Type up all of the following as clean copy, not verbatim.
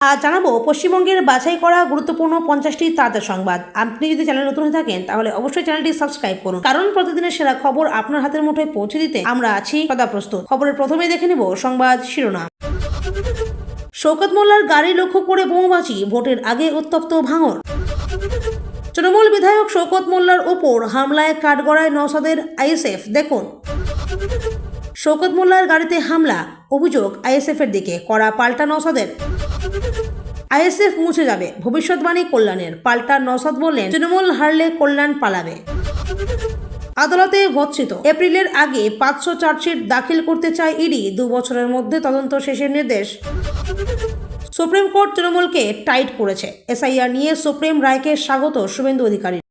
আজ জানাবো পশ্চিমবঙ্গের বাছাই করা গুরুত্বপূর্ণ 50টি তাজা সংবাদ। আপনি যদি চ্যানেল নতুন হয়ে থাকেন তাহলে অবশ্যই চ্যানেলটি সাবস্ক্রাইব করুন, কারণ প্রতিদিনের সেরা খবর আপনার হাতের মুঠোয় পৌঁছে দিতে আমরা আছি সদা প্রস্তুত। খবরের প্রথমে দেখে নেব সংবাদ শিরোনাম। শওকত মোল্লার গাড়ি লক্ষ্য করে বোমাবাজি, ভোটের আগে উত্তপ্ত ভাঙড়। তৃণমূল বিধায়ক শওকত মোল্লার ওপর হামলায় কাঠগড়ায় নওশাদের আইএসএফ। দেখুন, শওকত মোল্লার গাড়িতে হামলা, অভিযোগ আইএসএফ এর দিকে, করা পাল্টা নওশাদের। আইএসএফ মুছে যাবে, ভবিষ্যৎবাণী কল্যাণের। পাল্টা নওশাদ বললেন, তৃণমূল হারলে কল্যাণ পালাবে। আদালতে ভৎসিত, এপ্রিলের আগে 500 চার্জশিট দাখিল করতে চায় ইডি, 2 বছরের মধ্যে তদন্ত শেষের নির্দেশ। সুপ্রিম কোর্ট তৃণমূলকে টাইট করেছে, এসআইআর নিয়ে সুপ্রিম রায়কে স্বাগত শুভেন্দু অধিকারীর।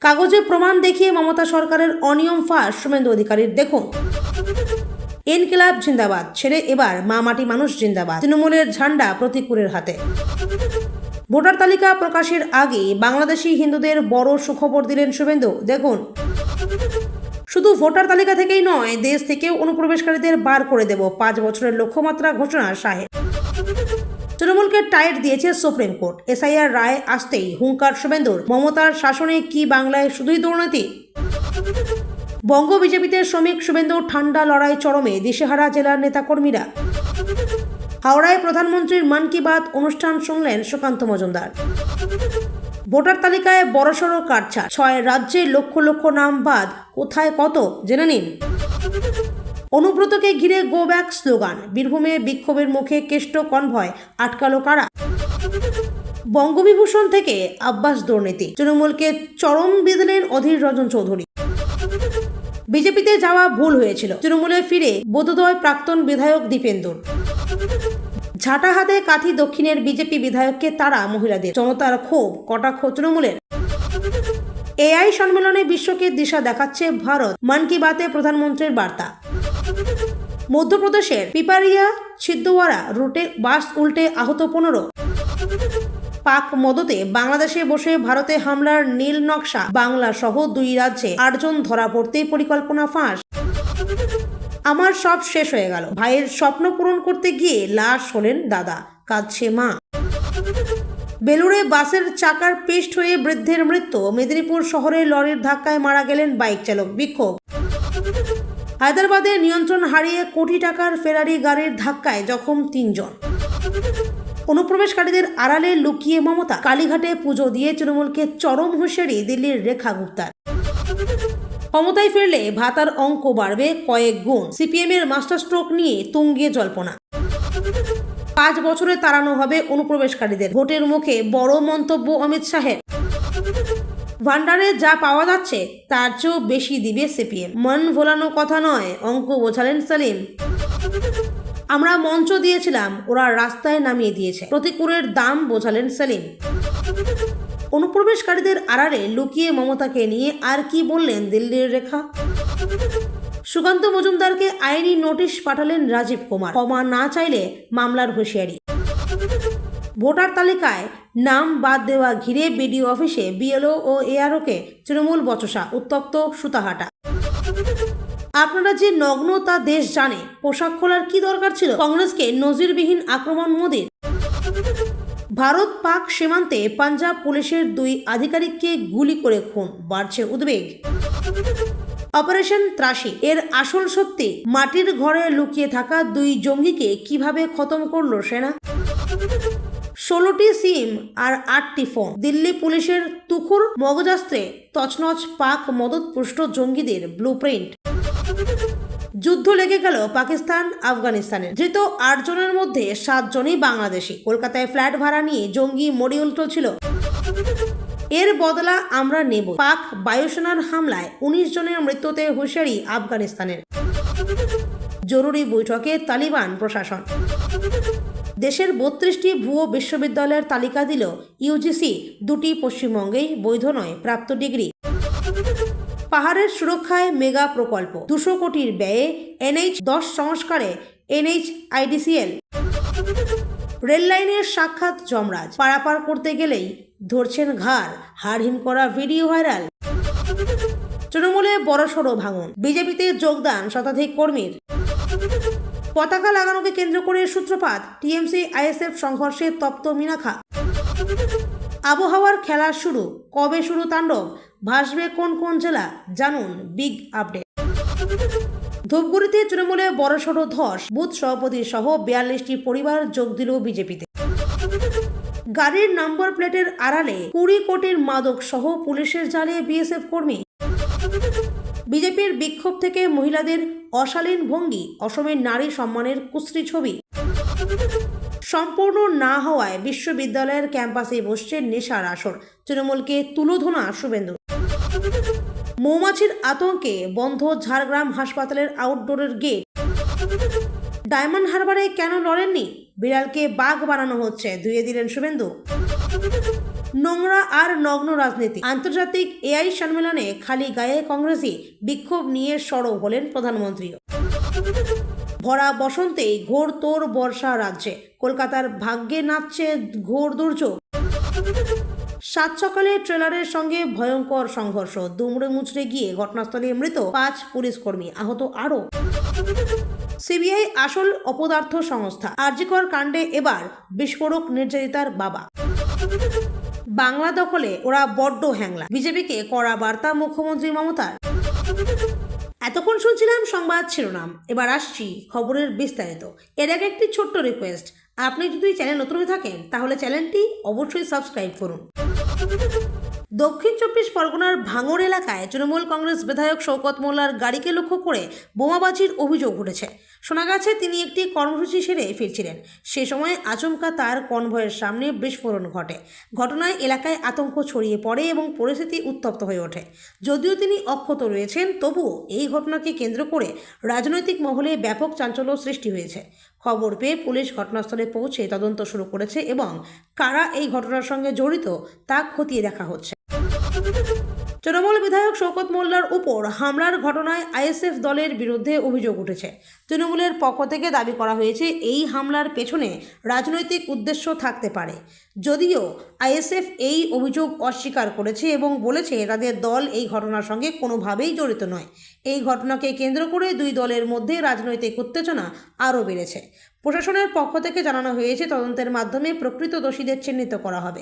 কাগজে প্রমাণ দেখিয়ে মমতা সরকারের অনিয়ম ফাঁস শুভেন্দু অধিকারীর। দেখুন, ইনকিলাব জিন্দাবাদ ছেড়ে এবার মা মাটি মানুষ জিন্দাবাদ, তৃণমূলের ঝান্ডা প্রতিকূলের হাতে। ভোটার তালিকা প্রকাশের আগে বাংলাদেশি হিন্দুদের বড় সুখবর দিলেন শুভেন্দু। দেখুন, শুধু ভোটার তালিকা থেকেই নয়, দেশ থেকেও অনুপ্রবেশকারীদের বার করে দেব, 5 বছরের লক্ষ্যমাত্রা ঘোষণা শাহের। তৃণমূলকে টাইট দিয়েছে সুপ্রিম কোর্ট, এসআইআর রায় আসতেই হুঙ্কার শুভেন্দুর, মমতার শাসনে কি বাংলায় শুধুই দুর্নীতি? বঙ্গ বিজেপিতে শ্রমিক শুভেন্দুর ঠান্ডা লড়াই চরমে, দিশেহারা জেলার নেতাকর্মীরা। হাওড়ায় প্রধানমন্ত্রীর মন কি বাত অনুষ্ঠান শুনলেন সুকান্ত মজুমদার। ভোটার তালিকায় বড়সড় কাটছাড়, 6 রাজ্যে লক্ষ লক্ষ নাম বাদ, কোথায় কত জেনে নিন। অনুব্রতকে ঘিরে গো ব্যাক স্লোগান, বীরভূমে বিক্ষোভের মুখে কেষ্ট কনভয়, আটকালো কারা? বঙ্গবিভূষণ থেকে আব্বাস দুর্নীতি, তৃণমূলকে চরম বিঁধলেন অধীর রঞ্জন চৌধুরী। বিজেপিতে যাওয়া ভুল হয়েছিল, তৃণমূলে ফিরে বোধোদয় প্রাক্তন বিধায়ক দীপেন্দুর। ঝাঁটা হাতে কাঁথি দক্ষিণের বিজেপি বিধায়ককে তারা মহিলাদের, জনতার ক্ষোভ, কটাক্ষ তৃণমূলের। এআই সম্মেলনে বিশ্বকে দিশা দেখাচ্ছে ভারত, মন কি বাতে প্রধানমন্ত্রীর বার্তা। মধ্যপ্রদেশের পিপারিয়া ছিন্দওয়ারা রুটে বাস উল্টে আহত 15। পাক মদতে বাংলাদেশে বসে ভারতে হামলার নীল নকশা, বাংলা সহ 2 রাজ্যে 8 জন ধরা পড়তে পরিকল্পনা ফাঁস। আমার সব শেষ হয়ে গেল, ভাইয়ের স্বপ্ন পূরণ করতে গিয়ে লাশ হলেন দাদা, কাঁদছে মা। বেলুড়ে বাসের চাকার পেস্ট হয়ে বৃদ্ধের মৃত্যু, মেদিনীপুর শহরে লরির ধাক্কায় মারা গেলেন বাইক চালক, বিক্ষোভ। হায়দ্রাবাদে নিয়ন্ত্রণ হারিয়ে কোটি টাকার ফেরারি গাড়ির ধাক্কায় জখম 3 জন। অনুপ্রবেশকারীদের আড়ালে লুকিয়ে মমতা, কালীঘাটে পুজো দিয়ে তৃণমূলকে চরম হুঁশিয়ারি দিল্লির রেখা গুপ্তার। ক্ষমতায় ফিরলে ভাতার অঙ্ক বাড়বে কয়েক গুণ, সিপিএম এর মাস্টার স্ট্রোক নিয়ে তুঙ্গে জল্পনা। 5 বছরে তাড়ানো হবে অনুপ্রবেশকারীদের, ভোটের মুখে বড় মন্তব্য অমিত শাহের। ভান্ডারে যা পাওয়া যাচ্ছে তার চেয়েও বেশি দিবে সিপিএম, মন ভোলানো কথা নয়, অঙ্ক বোঝালেন সেলিম। আমরা মঞ্চ দিয়েছিলাম, ওরা রাস্তায় নামিয়ে দিয়েছে, প্রতিকূলের দাম বোঝালেন সেলিম। অনুপ্রবেশকারীদের আড়ালে লুকিয়ে মমতাকে নিয়ে আর কি বললেন দিল্লির রেখা। সুকান্ত মজুমদারকে আইনি নোটিশ পাঠালেন রাজীব কুমার, ক্ষমা না চাইলে মামলার হুঁশিয়ারি। ভোটার তালিকায় নাম বাদ দেওয়া ঘিরে বিডিও অফিসে বিএলও ও এআরওকে তৃণমূল বচসা, উত্তপ্ত সুতাহাটা। আপনারা যে নগ্ন তা দেশ জানে, পোশাক খোলার কি দরকার ছিল? কংগ্রেসকে নজিরবিহীন আক্রমণ মোদির। ভারত পাক সীমান্তে পাঞ্জাব পুলিশের 2 আধিকারিককে গুলি করে খুন, বাড়ছে উদ্বেগ। অপারেশন ত্রাসি এর আসল সত্যি, মাটির ঘরে লুকিয়ে থাকা 2 জঙ্গিকে কিভাবে খতম করলো সেনা। 16টি সিম আর 8টি ফোন, দিল্লি পুলিশের তুখুর মগজাস্ত্রে তছনছ পাক মদতপুষ্ট জঙ্গিদের ব্লুপ্রিন্ট। যুদ্ধ লেগে গেল পাকিস্তান আফগানিস্তানের, ধৃত 8 জনের মধ্যে 7 জনই বাংলাদেশি। কলকাতায় ফ্ল্যাট ভাড়া নিয়ে জঙ্গি মডিউল চলছিল, এর বদলা আমরা নেব। পাক বায়ুসেনার হামলায় 19 জনের মৃত্যুতে হুঁশিয়ারি আফগানিস্তানের। জরুরি বৈঠকে তালিবান প্রশাসন। দেশের 32টি ভুয়ো বিশ্ববিদ্যালয়ের তালিকা দিল ইউজিসি, 2টি পশ্চিমবঙ্গেই বৈধ নয় প্রাপ্ত ডিগ্রি। পাহাড়ের সুরক্ষায় মেগা প্রকল্প, 200 কোটির ব্যয়ে NH10 সংস্কারে NHIDCL। রেল লাইনের সাক্ষাৎ যমরাজ, পারাপার করতে গেলেই ধরছেন ঘাড়, হাড়হিম করা ভিডিও ভাইরাল। তৃণমূলে বড়সড় ভাঙন, বিজেপিতে যোগদান শতাধিক কর্মীর। পতাকা লাগানোকে কেন্দ্র করে সূত্রপাত টিএমসি আইএসএফ সংঘর্ষে তপ্ত মিনাখা। আবহাওয়ার খেলা শুরু, কবে শুরু তাণ্ডব, ভাসবে কোন কোন জেলা, জানুন বিগ আপডেট। ধূপগুড়িতে তৃণমূলে বড়সড় ধস, বুথ সভাপতি সহ 42টি পরিবার যোগ দিল বিজেপিতে। গাড়ির নম্বর প্লেটের আড়ালে 20 কোটির মাদক সহ পুলিশের জালে বিএসএফ কর্মী। বিজেপির বিক্ষোভ থেকে মহিলাদের অশালীন ভঙ্গি, অসমের নারী সম্মানের কুশ্রী ছবি। সম্পূর্ণ না হওয়ায় বিশ্ববিদ্যালয়ের ক্যাম্পাসে বসছে নেশার আসর, তৃণমূলকে তুলোধনা শুভেন্দু। মৌমাছির আতঙ্কে বন্ধ ঝাড়গ্রাম হাসপাতালের আউটডোরের গেট। ডায়মন্ড হারবারে কেন লড়েননি, বিড়ালকে বাঘ বানানো হচ্ছে, ধুয়ে দিলেন শুভেন্দু। নোংরা আর নগ্ন রাজনীতি, আন্তর্জাতিক এআই সম্মেলনে খালি গায়ে কংগ্রেসি, বিক্ষোভ নিয়ে সরব হলেন প্রধানমন্ত্রীও। ভরা বসন্তেই ঘোর তোর বর্ষা রাজ্যে, কলকাতার ভাগ্যে নাচছে ঘোর দুর্যোগ। সাত সকালে ট্রেলারের সঙ্গে ভয়ঙ্কর সংঘর্ষ, দুমড়ে মুচড়ে গিয়ে ঘটনাস্থলে মৃত 5 পুলিশ কর্মী, আহত আরও। সিবিআই আসল অপদার্থ সংস্থা, আরজিকর কাণ্ডে এবার বিস্ফোরক নির্যাতিতার বাবা। বাংলা দখলে ওরা বড্ড হ্যাংলা, বিজেপিকে কড়া বার্তা মুখ্যমন্ত্রী মমতার। এতক্ষণ শুনছিলাম সংবাদ শিরোনাম, এবার আসছি খবরের বিস্তারিত। এর আগে একটি ছোট্ট রিকোয়েস্ট, আপনি যদি চ্যানেল নতুন হয়ে থাকেন তাহলে চ্যানেলটি অবশ্যই সাবস্ক্রাইব করুন। দক্ষিণ 24 পরগনার ভাঙড় এলাকায় তৃণমূল কংগ্রেস বিধায়ক শওকত মোল্লার গাড়িকে লক্ষ্য করে বোমাবাজির অভিযোগ উঠেছে। শোনা গেছে তিনি একটি কর্মসূচি সেরে ফিরছিলেন, সে সময় আচমকা তার কনভয়ের সামনে বিস্ফোরণ ঘটে। ঘটনায় এলাকায় আতঙ্ক ছড়িয়ে পড়ে এবং পরিস্থিতি উত্তপ্ত হয়ে ওঠে। যদিও তিনি অক্ষত রয়েছেন, তবুও এই ঘটনাকে কেন্দ্র করে রাজনৈতিক মহলে ব্যাপক চাঞ্চল্য সৃষ্টি হয়েছে। খবর পেয়ে পুলিশ ঘটনাস্থলে পৌঁছে তদন্ত শুরু করেছে এবং কারা এই ঘটনার সঙ্গে জড়িত তা খতিয়ে দেখা হচ্ছে। তৃণমূল বিধায়ক শওকত মোল্লার উপর হামলার ঘটনায় আইএসএফ দলের বিরুদ্ধে অভিযোগ উঠেছে। তৃণমূলের পক্ষ থেকে দাবি করা হয়েছে এই হামলার পেছনে রাজনৈতিক উদ্দেশ্য থাকতে পারে। যদিও আইএসএফ এই অভিযোগ অস্বীকার করেছে এবং বলেছে তাদের দল এই ঘটনার সঙ্গে কোনোভাবেই জড়িত নয়। এই ঘটনাকে কেন্দ্র করে দুই দলের মধ্যে রাজনৈতিক উত্তেজনা আরও বেড়েছে। প্রশাসনের পক্ষ থেকে জানানো হয়েছে তদন্তের মাধ্যমে প্রকৃত দোষীদের চিহ্নিত করা হবে।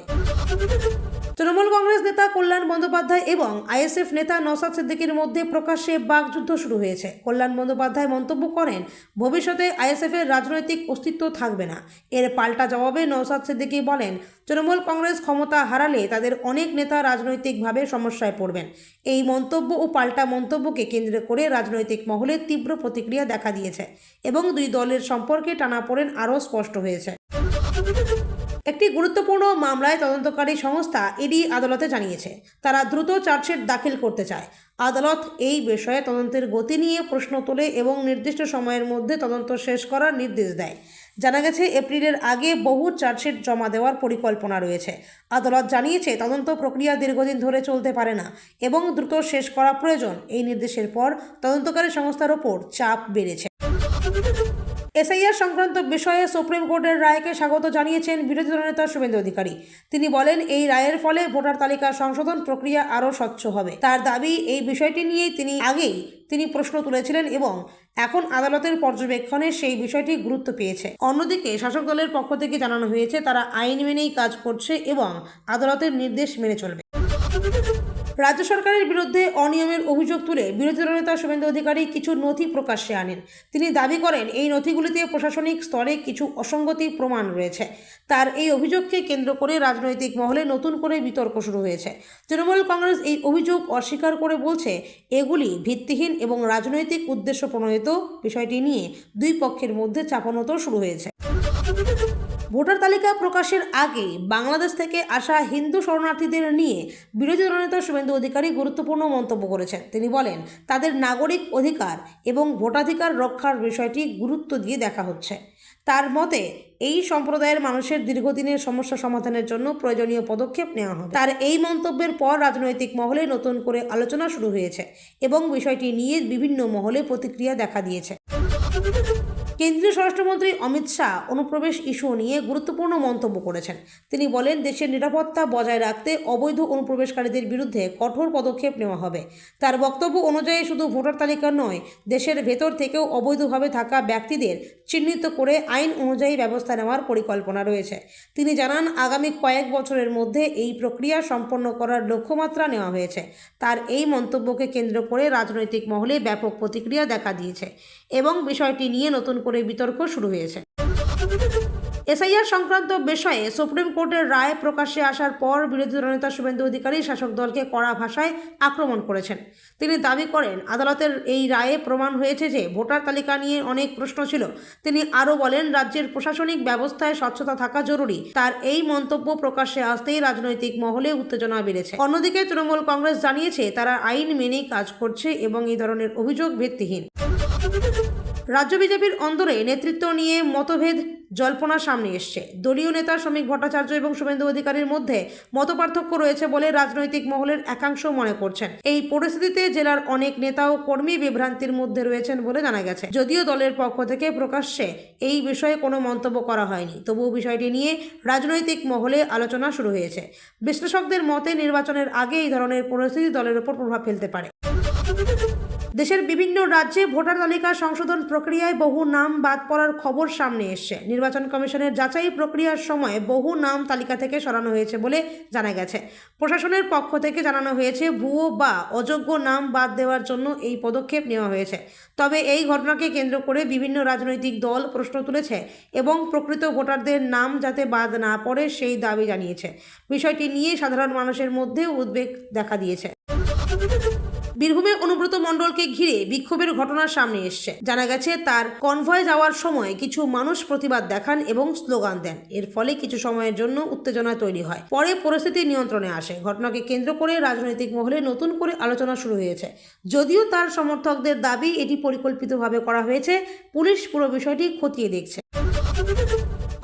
তৃণমূল কংগ্রেস নেতা কল্যাণ বন্দ্যোপাধ্যায় এবং আইএসএফ নেতা নওশাদ সিদ্দিকীর মধ্যে প্রকাশ্যে বাকযুদ্ধ শুরু হয়েছে। কল্যাণ বন্দ্যোপাধ্যায় মন্তব্য করেন, ভবিষ্যতে আইএসএফের রাজনৈতিক অস্তিত্ব থাকবে না। এর পাল্টা জবাবে নওশাদ সিদ্দিকী বলেন, তৃণমূল কংগ্রেস ক্ষমতা হারালে তাদের অনেক নেতা রাজনৈতিকভাবে সমস্যায় পড়বেন। এই মন্তব্য ও পাল্টা মন্তব্যকে কেন্দ্র করে রাজনৈতিক মহলে তীব্র প্রতিক্রিয়া দেখা দিয়েছে এবং দুই দলের সম্পর্কে টানাপোড়েন আরও স্পষ্ট হয়েছে। একটি গুরুত্বপূর্ণ মামলায় তদন্তকারী সংস্থা ইডি আদালতে জানিয়েছে তারা দ্রুত চার্জশিট দাখিল করতে চায়। আদালত এই বিষয়ে তদন্তের গতি নিয়ে প্রশ্ন তোলে এবং নির্দিষ্ট সময়ের মধ্যে তদন্ত শেষ করার নির্দেশ দেয়। জানা গেছে এপ্রিলের আগে বহু চার্জশিট জমা দেওয়ার পরিকল্পনা রয়েছে। আদালত জানিয়েছে তদন্ত প্রক্রিয়া দীর্ঘদিন ধরে চলতে পারে না এবং দ্রুত শেষ করা প্রয়োজন। এই নির্দেশের পর তদন্তকারী সংস্থার ওপর চাপ বেড়েছে। এসআইআর সংক্রান্ত বিষয়ে সুপ্রিম কোর্টের রায়কে স্বাগত জানিয়েছেন বিরোধী দলনেতা শুভেন্দু অধিকারী। তিনি বলেন, এই রায়ের ফলে ভোটার তালিকা সংশোধন প্রক্রিয়া আরও স্বচ্ছ হবে। তার দাবি, এই বিষয়টি নিয়ে তিনি প্রশ্ন তুলেছিলেন এবং এখন আদালতের পর্যবেক্ষণে সেই বিষয়টি গুরুত্ব পেয়েছে। অন্যদিকে শাসক দলের পক্ষ থেকে জানানো হয়েছে তারা আইন মেনেই কাজ করছে এবং আদালতের নির্দেশ মেনে চলবে। রাজ্য সরকারের বিরুদ্ধে অনিয়মের অভিযোগ তুলে বিরোধী দলনেতা শুভেন্দু অধিকারী কিছু নথি প্রকাশ্যে আনেন। তিনি দাবি করেন, এই নথিগুলিতে প্রশাসনিক স্তরে কিছু অসঙ্গতি প্রমাণ রয়েছে। তার এই অভিযোগকে কেন্দ্র করে রাজনৈতিক মহলে নতুন করে বিতর্ক শুরু হয়েছে। তৃণমূল কংগ্রেস এই অভিযোগ অস্বীকার করে বলছে এগুলি ভিত্তিহীন এবং রাজনৈতিক উদ্দেশ্য প্রণোদিত। বিষয়টি নিয়ে দুই পক্ষের মধ্যে চাপানোতো শুরু হয়েছে। ভোটার তালিকা প্রকাশের আগে বাংলাদেশ থেকে আসা হিন্দু শরণার্থীদের নিয়ে বিরোধী দলনেতা শুভেন্দু অধিকারী গুরুত্বপূর্ণ মন্তব্য করেছেন। তিনি বলেন, তাদের নাগরিক অধিকার এবং ভোটাধিকার রক্ষার বিষয়টি গুরুত্ব দিয়ে দেখা হচ্ছে। তার মতে, এই সম্প্রদায়ের মানুষের দীর্ঘদিনের সমস্যা সমাধানের জন্য প্রয়োজনীয় পদক্ষেপ নেওয়া হবে। তার এই মন্তব্যের পর রাজনৈতিক মহলে নতুন করে আলোচনা শুরু হয়েছে এবং বিষয়টি নিয়ে বিভিন্ন মহলে প্রতিক্রিয়া দেখা দিয়েছে। কেন্দ্রীয় স্বরাষ্ট্রমন্ত্রী অমিত শাহ অনুপ্রবেশ ইস্যু নিয়ে গুরুত্বপূর্ণ মন্তব্য করেছেন। তিনি বলেন, দেশের নিরাপত্তা বজায় রাখতে অবৈধ অনুপ্রবেশকারীদের বিরুদ্ধে কঠোর পদক্ষেপ নেওয়া হবে। তার বক্তব্য অনুযায়ী শুধু ভোটার তালিকা নয়, দেশের ভেতর থেকেও অবৈধভাবে থাকা ব্যক্তিদের চিহ্নিত করে আইন অনুযায়ী ব্যবস্থা নেওয়ার পরিকল্পনা রয়েছে। তিনি জানান, আগামী কয়েক বছরের মধ্যে এই প্রক্রিয়া সম্পন্ন করার লক্ষ্যমাত্রা নেওয়া হয়েছে। তার এই মন্তব্যকে কেন্দ্র করে রাজনৈতিক মহলে ব্যাপক প্রতিক্রিয়া দেখা দিয়েছে এবং বিষয়টি নিয়ে নতুন করে বিতর্ক শুরু হয়েছে। এসআইআর সংক্রান্ত বিষয়ে সুপ্রিম কোর্টের রায় প্রকাশ্যে আসার পর বিরোধী দলনেতা শুভেন্দু অধিকারী শাসক দলকে কড়া ভাষায় আক্রমণ করেছেন। তিনি দাবি করেন, আদালতের এই রায়ে প্রমাণ হয়েছে যে ভোটার তালিকা নিয়ে অনেক প্রশ্ন ছিল। তিনি আরও বলেন, রাজ্যের প্রশাসনিক ব্যবস্থায় স্বচ্ছতা থাকা জরুরি। তার এই মন্তব্য প্রকাশ্যে আসতেই রাজনৈতিক মহলে উত্তেজনা বেড়েছে। অন্যদিকে তৃণমূল কংগ্রেস জানিয়েছে তারা আইন মেনেই কাজ করছে এবং এই ধরনের অভিযোগ ভিত্তিহীন। রাজ্য বিজেপির অন্দরে নেতৃত্ব নিয়ে মতভেদ জল্পনা সামনে এসছে। দলীয় নেতা শ্রমিক ভট্টাচার্য এবং শুভেন্দু অধিকারীর মধ্যে মতপার্থক্য রয়েছে বলে রাজনৈতিক মহলের একাংশ মনে করছেন। এই পরিস্থিতিতে জেলার অনেক নেতা ও কর্মী বিভ্রান্তির মধ্যে রয়েছেন বলে জানা গেছে। যদিও দলের পক্ষ থেকে প্রকাশ্যে এই বিষয়ে কোনো মন্তব্য করা হয়নি, তবুও বিষয়টি নিয়ে রাজনৈতিক মহলে আলোচনা শুরু হয়েছে। বিশ্লেষকদের মতে, নির্বাচনের আগে এই ধরনের পরিস্থিতি দলের উপর প্রভাব ফেলতে পারে। দেশের বিভিন্ন রাজ্যে ভোটার তালিকা সংশোধন প্রক্রিয়ায় বহু নাম বাদ পড়ার খবর সামনে এসছে। নির্বাচন কমিশনের যাচাই প্রক্রিয়ার সময় বহু নাম তালিকা থেকে সরানো হয়েছে বলে জানা গেছে। প্রশাসনের পক্ষ থেকে জানানো হয়েছে, ভুয়ো বা অযোগ্য নাম বাদ দেওয়ার জন্য এই পদক্ষেপ নেওয়া হয়েছে। তবে এই ঘটনাকে কেন্দ্র করে বিভিন্ন রাজনৈতিক দল প্রশ্ন তুলেছে এবং প্রকৃত ভোটারদের নাম যাতে বাদ না পড়ে সেই দাবি জানিয়েছে। বিষয়টি নিয়ে সাধারণ মানুষের মধ্যেও উদ্বেগ দেখা দিয়েছে। বীরভূমে অনুব্রত মণ্ডলকে ঘিরে বিক্ষোভের ঘটনা সামনে এসছে। জানা গেছে, তার কনভয় যাওয়ার সময় কিছু মানুষ প্রতিবাদ দেখান এবং স্লোগান দেন। এর ফলে কিছু সময়ের জন্য উত্তেজনা তৈরি হয়। পরে পরিস্থিতি নিয়ন্ত্রণে আসে। ঘটনাকে কেন্দ্র করে রাজনৈতিক মহলে নতুন করে আলোচনা শুরু হয়েছে। যদিও তার সমর্থকদের দাবি এটি পরিকল্পিতভাবে করা হয়েছে, পুলিশ পুরো বিষয়টি খতিয়ে দেখছে।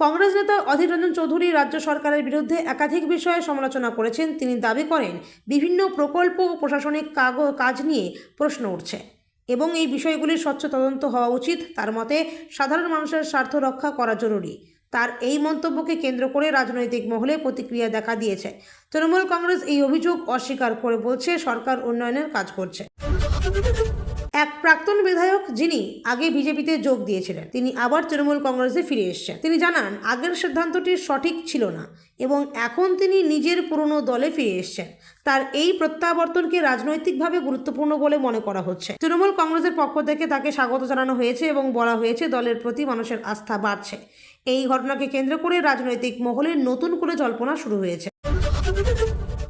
কংগ্রেস নেতা অধীর রঞ্জন চৌধুরী রাজ্য সরকারের বিরুদ্ধে একাধিক বিষয়ে সমালোচনা করেছেন। তিনি দাবি করেন, বিভিন্ন প্রকল্প ও প্রশাসনিক কাজ নিয়ে প্রশ্ন উঠছে এবং এই বিষয়গুলির স্বচ্ছ তদন্ত হওয়া উচিত। তার মতে, সাধারণ মানুষের স্বার্থ রক্ষা করা জরুরি। তার এই মন্তব্যকে কেন্দ্র করে রাজনৈতিক মহলে প্রতিক্রিয়া দেখা দিয়েছে। তৃণমূল কংগ্রেস এই অভিযোগ অস্বীকার করে বলছে, সরকার উন্নয়নের কাজ করছে। এক প্রাক্তন বিধায়ক যিনি আগে বিজেপিতে যোগ দিয়েছিলেন, তিনি আবার তৃণমূল কংগ্রেসে ফিরে এসেছেন। তিনি জানান, আগের সিদ্ধান্তটি সঠিক ছিল না এবং এখন তিনি নিজের পুরনো দলে ফিরে এসেছেন। তার এই প্রত্যাবর্তনকে রাজনৈতিকভাবে গুরুত্বপূর্ণ বলে মনে করা হচ্ছে। তৃণমূল কংগ্রেসের পক্ষ থেকে তাকে স্বাগত জানানো হয়েছে এবং বলা হয়েছে দলের প্রতি মানুষের আস্থা বাড়ছে। এই ঘটনাকে কেন্দ্র করে রাজনৈতিক মহলে নতুন করে জল্পনা শুরু হয়েছে।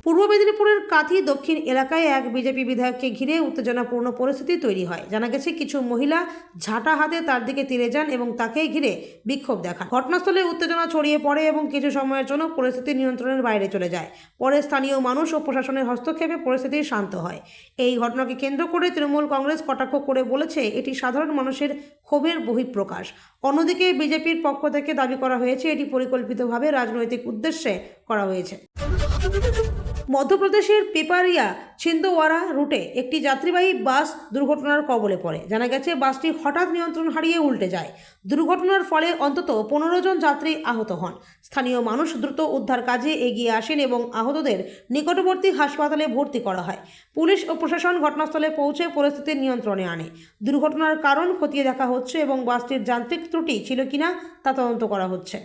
পূর্ব মেদিনীপুরের কাঁথি দক্ষিণ এলাকায় এক বিজেপি বিধায়ককে ঘিরে উত্তেজনাপূর্ণ পরিস্থিতি তৈরি হয়। জানা গেছে, কিছু মহিলা ঝাঁটা হাতে তার দিকে তীরে যান এবং তাকে ঘিরে বিক্ষোভ দেখান। ঘটনাস্থলে উত্তেজনা ছড়িয়ে পড়ে এবং কিছু সময়ের জন্য পরিস্থিতি নিয়ন্ত্রণের বাইরে চলে যায়। পরে স্থানীয় মানুষ ও প্রশাসনের হস্তক্ষেপে পরিস্থিতি শান্ত হয়। এই ঘটনাকে কেন্দ্র করে তৃণমূল কংগ্রেস কটাক্ষ করে বলেছে, এটি সাধারণ মানুষের ক্ষোভের বহিঃপ্রকাশ। অন্যদিকে বিজেপির পক্ষ থেকে দাবি করা হয়েছে, এটি পরিকল্পিতভাবে রাজনৈতিক উদ্দেশ্যে করা হয়েছে। মধ্যপ্রদেশের পিপারিয়া ছিন্দওয়ারা রুটে একটি যাত্রীবাহী বাস দুর্ঘটনার কবলে পড়ে। জানা গেছে, বাসটি হঠাৎ নিয়ন্ত্রণ হারিয়ে উল্টে যায়। দুর্ঘটনার ফলে অন্তত 15 জন যাত্রী আহত হন। স্থানীয় মানুষ দ্রুত উদ্ধার কাজে এগিয়ে আসেন এবং আহতদের নিকটবর্তী হাসপাতালে ভর্তি করা হয়। পুলিশ ও প্রশাসন ঘটনাস্থলে পৌঁছে পরিস্থিতি নিয়ন্ত্রণে আনে। দুর্ঘটনার কারণ খতিয়ে দেখা হচ্ছে এবং বাসটির যান্ত্রিক ত্রুটি ছিল কিনা তা তদন্ত করা হচ্ছে।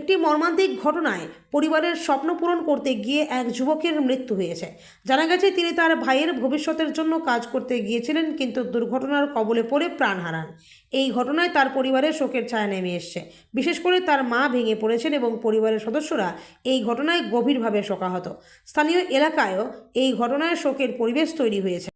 একটি মর্মান্তিক ঘটনায় পরিবারের স্বপ্ন পূরণ করতে গিয়ে এক যুবকের মৃত্যু হয়েছে। জানা গেছে, তিনি তার ভাইয়ের ভবিষ্যতের জন্য কাজ করতে গিয়েছিলেন, কিন্তু দুর্ঘটনার কবলে পড়ে প্রাণ হারান। এই ঘটনায় তার পরিবারের শোকের ছায়া নেমে এসছে। বিশেষ করে তার মা ভেঙে পড়েছেন এবং পরিবারের সদস্যরা এই ঘটনায় গভীরভাবে শোকাহত। স্থানীয় এলাকায়ও এই ঘটনায় শোকের পরিবেশ তৈরি হয়েছে।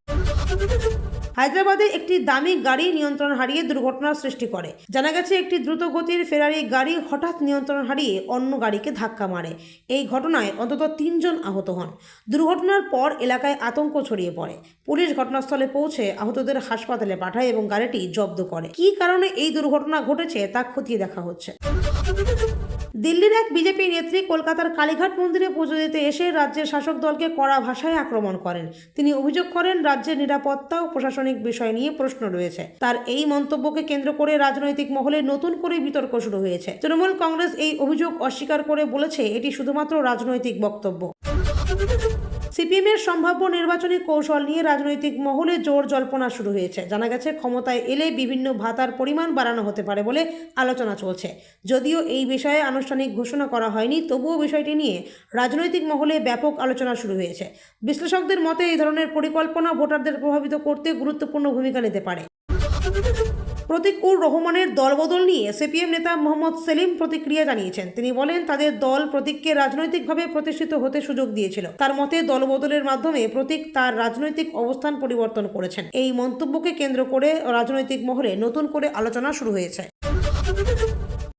হায়দ্রাবাদে একটি দামি গাড়ি নিয়ন্ত্রণ হারিয়ে দুর্ঘটনার সৃষ্টি করে। জানা গেছে, একটি দ্রুতগতির ফেরারি গাড়ি হঠাৎ নিয়ন্ত্রণ হারিয়ে অন্য গাড়িকে ধাক্কা মারে। এই ঘটনায় অন্তত 3 জন আহত হন। দুর্ঘটনার পর এলাকায় আতঙ্ক ছড়িয়ে পড়ে। পুলিশ ঘটনাস্থলে পৌঁছে আহতদের হাসপাতালে পাঠায় এবং গাড়িটি জব্দ করে। কী কারণে এই দুর্ঘটনা ঘটেছে তা খতিয়ে দেখা হচ্ছে। দিল্লির এক বিজেপি নেত্রী কলকাতার কালীঘাট মন্দিরে পুজো দিতে এসে রাজ্যের শাসক দলকে কড়া ভাষায় আক্রমণ করেন। তিনি অভিযোগ করেন রাজ্যের নিরাপত্তা ও প্রশাসনিক বিষয় নিয়ে প্রশ্ন রয়েছে। তার এই মন্তব্যকে কেন্দ্র করে রাজনৈতিক মহলে নতুন করে বিতর্ক শুরু হয়েছে। তৃণমূল কংগ্রেস এই অভিযোগ অস্বীকার করে বলেছে এটি শুধুমাত্র রাজনৈতিক বক্তব্য। সিপিএমের সম্ভাব্য নির্বাচনী কৌশল নিয়ে রাজনৈতিক মহলে জোর জল্পনা শুরু হয়েছে। জানা গেছে ক্ষমতায় এলে বিভিন্ন ভাতার পরিমাণ বাড়ানো হতে পারে বলে আলোচনা চলছে। যদিও এই বিষয়ে আনুষ্ঠানিক ঘোষণা করা হয়নি, তবুও বিষয়টি নিয়ে রাজনৈতিক মহলে ব্যাপক আলোচনা শুরু হয়েছে। বিশ্লেষকদের মতে এই ধরনের পরিকল্পনা ভোটারদের প্রভাবিত করতে গুরুত্বপূর্ণ ভূমিকা নিতে পারে। প্রতীক-উর রহমানের দলবদল নিয়ে সিপিএম নেতা মোহাম্মদ সেলিম প্রতিক্রিয়া জানিয়েছেন। তিনি বলেন তাদের দল প্রতীককে রাজনৈতিকভাবে প্রতিষ্ঠিত হতে সুযোগ দিয়েছিল। তার মতে দলবদলের মাধ্যমে প্রতীক তার রাজনৈতিক অবস্থান পরিবর্তন করেছেন। এই মন্তব্যকে কেন্দ্র করে রাজনৈতিক মহলে নতুন করে আলোচনা শুরু হয়েছে।